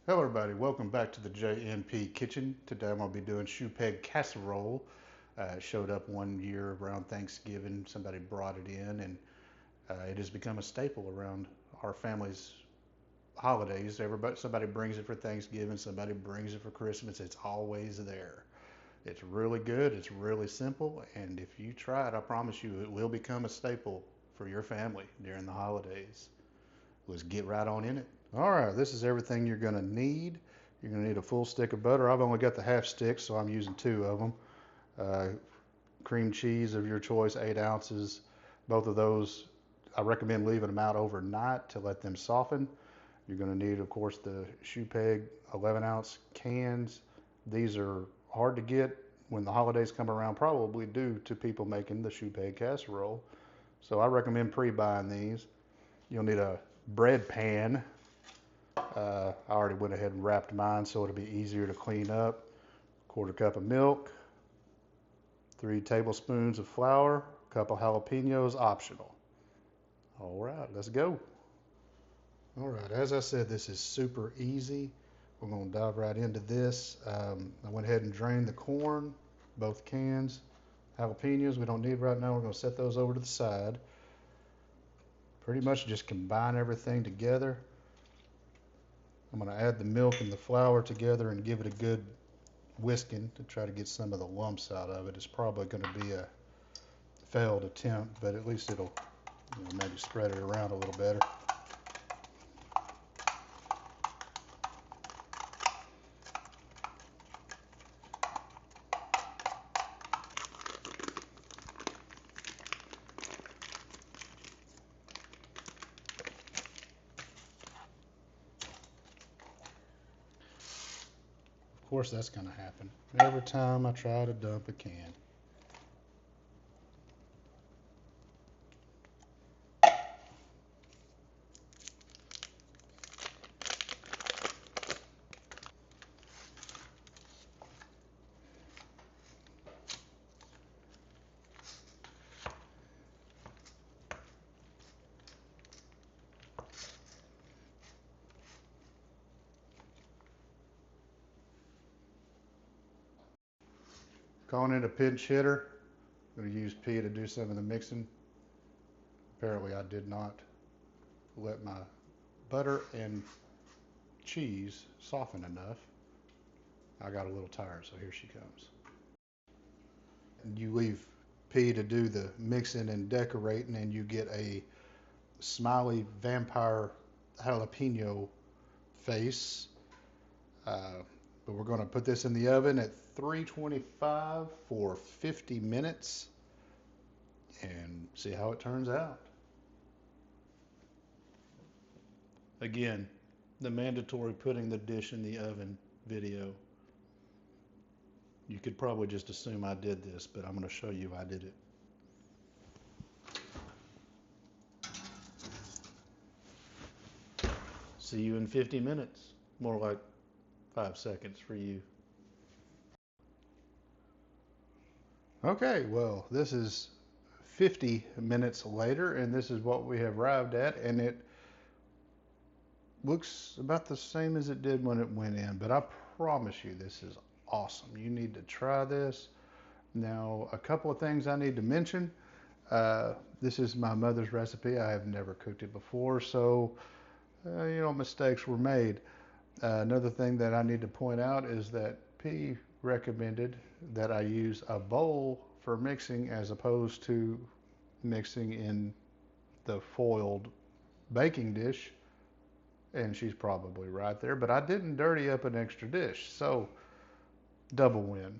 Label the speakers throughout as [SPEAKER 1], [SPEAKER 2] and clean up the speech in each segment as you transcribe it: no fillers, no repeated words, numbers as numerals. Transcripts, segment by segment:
[SPEAKER 1] Hello everybody, welcome back to the JNP Kitchen. Today I'm going to be doing Shoepeg Casserole. It showed up one year around Thanksgiving. Somebody brought it in and it has become a staple around our family's holidays. Somebody brings it for Thanksgiving, somebody brings it for Christmas. It's always there. It's really good, it's really simple, and if you try it, I promise you it will become a staple for your family during the holidays. Let's get right on in it. All right, this is everything you're going to need. You're going to need a full stick of butter. I've only got the half stick, so I'm using two of them. Uh, Cream cheese of your choice, 8 ounces. Both of those, I recommend leaving them out overnight to let them soften. You're going to need, of course, the Shoepeg 11-ounce cans. These are hard to get when the holidays come around, probably due to people making the Shoepeg casserole. So I recommend pre-buying these. You'll need a bread pan. I already went ahead and wrapped mine so it'll be easier to clean up. Quarter cup of milk, 3 tablespoons of flour, a couple jalapenos, optional. All right, let's go. All right, as I said, this is super easy. We're going to dive right into this. I went ahead and drained the corn, both cans. Jalapenos we don't need right now. We're going to set those over to the side. Pretty much just combine everything together. I'm going to add the milk and the flour together and give it a good whisking to try to get some of the lumps out of it. It's probably going to be a failed attempt, but at least it'll maybe spread it around a little better. Of course, that's going to happen every time I try to dump a can. Calling it a pinch hitter. I'm going to use P to do some of the mixing. Apparently, I did not let my butter and cheese soften enough. I got a little tired, so here she comes. You leave P to do the mixing and decorating, and you get a smiley vampire jalapeno face. Uh, but we're going to put this in the oven at 325 for 50 minutes and see how it turns out. Again, the mandatory putting the dish in the oven video. You could probably just assume I did this, but I'm going to show you I did it. See you in 50 minutes. More like 5 seconds for you. Okay, well, this is 50 minutes later, and this is what we have arrived at, and it looks about the same as it did when it went in, but I promise you this is awesome. You need to try this. Now, a couple of things I need to mention. This is my mother's recipe. I have never cooked it before, so mistakes were made. Another thing that I need to point out is that P recommended that I use a bowl for mixing as opposed to mixing in the foiled baking dish, and she's probably right there, but I didn't dirty up an extra dish, so double win.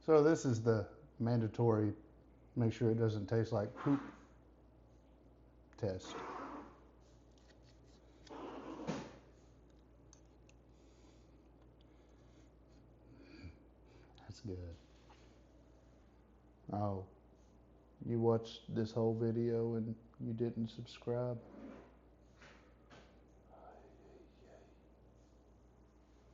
[SPEAKER 1] So this is the mandatory make sure it doesn't taste like poop test. That's good. Oh, you watched this whole video and you didn't subscribe?